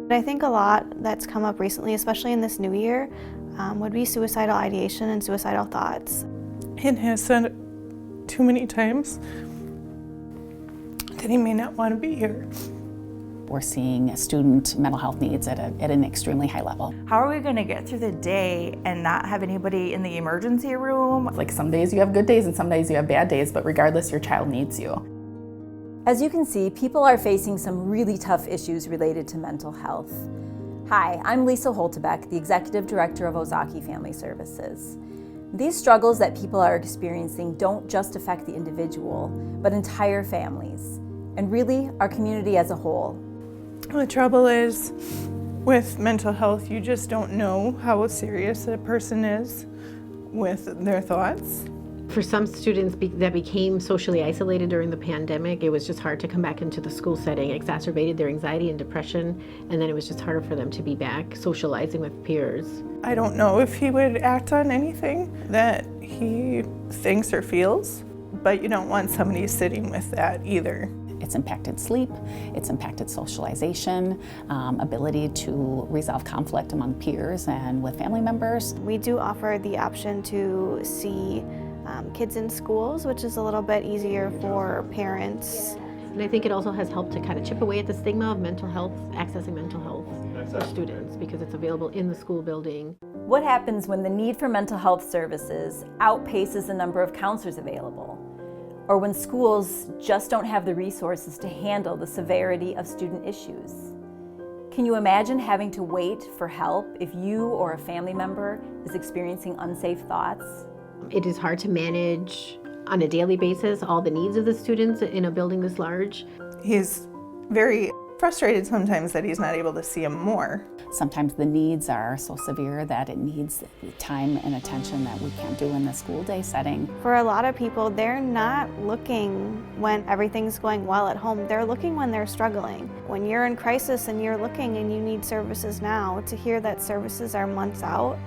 I think a lot that's come up recently, especially in this new year, would be suicidal ideation and suicidal thoughts. It has said too many times that he may not want to be here. We're seeing student mental health needs at an extremely high level. How are we going to get through the day and not have anybody in the emergency room? Like some days you have good days and some days you have bad days, but regardless, your child needs you. As you can see, people are facing some really tough issues related to mental health. Hi, I'm Lisa Holtebeck, the Executive Director of Ozaki Family Services. These struggles that people are experiencing don't just affect the individual, but entire families, and really our community as a whole. The trouble is, with mental health, you just don't know how serious a person is with their thoughts. For some students that became socially isolated during the pandemic, it was just hard to come back into the school setting. It exacerbated their anxiety and depression, and then it was just harder for them to be back socializing with peers. I don't know if he would act on anything that he thinks or feels, but you don't want somebody sitting with that either. It's impacted sleep, it's impacted socialization, ability to resolve conflict among peers and with family members. We do offer the option to see kids in schools, which is a little bit easier for parents. And I think it also has helped to kind of chip away at the stigma of mental health, accessing mental health for students, because it's available in the school building. What happens when the need for mental health services outpaces the number of counselors available? Or when schools just don't have the resources to handle the severity of student issues? Can you imagine having to wait for help if you or a family member is experiencing unsafe thoughts? It is hard to manage on a daily basis all the needs of the students in a building this large. He's very frustrated sometimes that he's not able to see them more. Sometimes the needs are so severe that it needs the time and attention that we can't do in the school day setting. For a lot of people, they're not looking when everything's going well at home. They're looking when they're struggling. When you're in crisis and you're looking and you need services now, to hear that services are months out,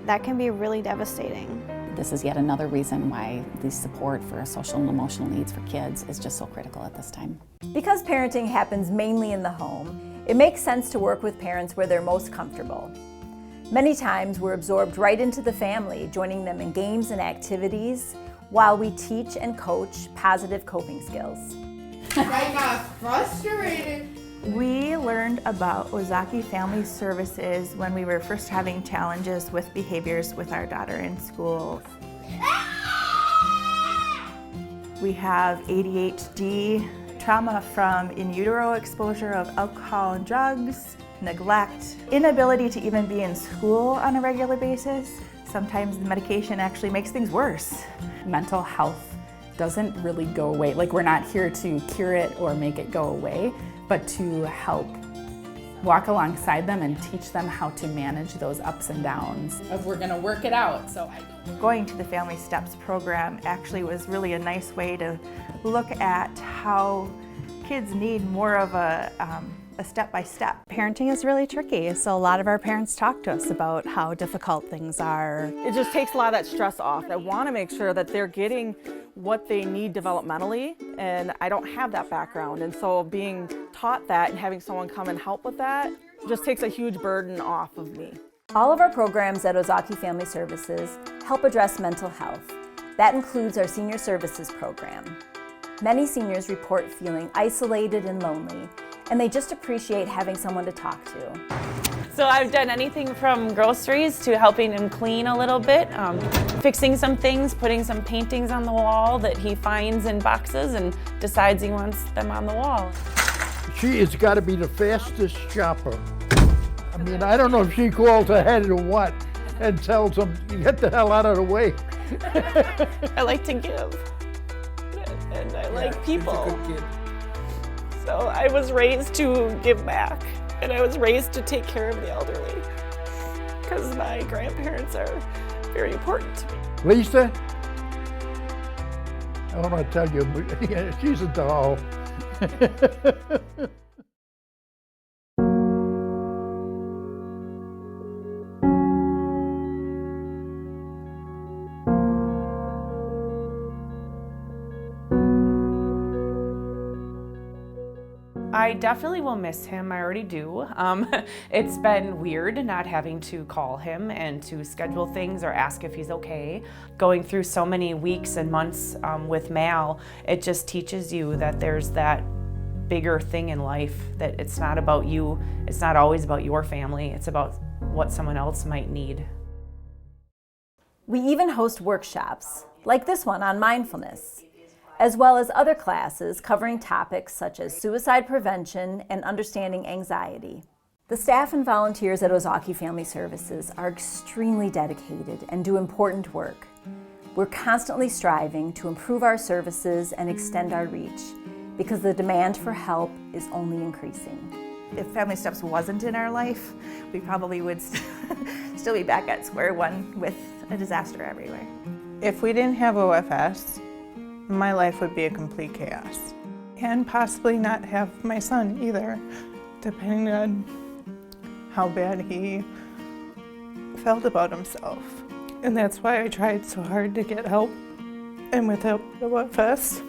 that can be really devastating. This is yet another reason why the support for social and emotional needs for kids is just so critical at this time. Because parenting happens mainly in the home, it makes sense to work with parents where they're most comfortable. Many times we're absorbed right into the family, joining them in games and activities while we teach and coach positive coping skills. I got frustrated. We learned about Ozaki Family Services when we were first having challenges with behaviors with our daughter in school. We have ADHD, trauma from in utero exposure of alcohol and drugs, neglect, inability to even be in school on a regular basis. Sometimes the medication actually makes things worse. Mental health doesn't really go away. Like, we're not here to cure it or make it go away, but to help walk alongside them and teach them how to manage those ups and downs. We're gonna work it out. Going to the Family Steps program actually was really a nice way to look at how kids need more of a step-by-step. Parenting is really tricky, so a lot of our parents talk to us about how difficult things are. It just takes a lot of that stress off. I want to make sure that they're getting what they need developmentally, and I don't have that background, and so being taught that and having someone come and help with that just takes a huge burden off of me. All of our programs at Ozaki Family Services help address mental health. That includes our Senior Services program. Many seniors report feeling isolated and lonely, and they just appreciate having someone to talk to. So I've done anything from groceries to helping him clean a little bit, fixing some things, putting some paintings on the wall that he finds in boxes and decides he wants them on the wall. She has got to be the fastest shopper. I mean, I don't know if she calls ahead or what and tells them, get the hell out of the way. I like to give, and I like people. She's a good kid. So I was raised to give back, and I was raised to take care of the elderly, because my grandparents are very important to me. Lisa, I don't want to tell you, she's a doll. I definitely will miss him, I already do. It's been weird not having to call him and to schedule things or ask if he's okay. Going through so many weeks and months with Mal, it just teaches you that there's that bigger thing in life, that it's not about you, it's not always about your family, it's about what someone else might need. We even host workshops, like this one on mindfulness, as well as other classes covering topics such as suicide prevention and understanding anxiety. The staff and volunteers at Ozaki Family Services are extremely dedicated and do important work. We're constantly striving to improve our services and extend our reach, because the demand for help is only increasing. If Family Steps wasn't in our life, we probably would still be back at square one with a disaster everywhere. If we didn't have OFS, my life would be a complete chaos. And possibly not have my son either, depending on how bad he felt about himself. And that's why I tried so hard to get help. And without OFS,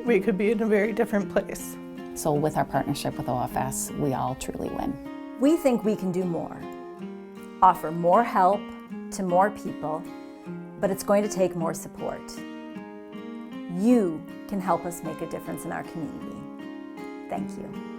we could be in a very different place. So with our partnership with OFS, we all truly win. We think we can do more, offer more help to more people, but it's going to take more support. You can help us make a difference in our community. Thank you.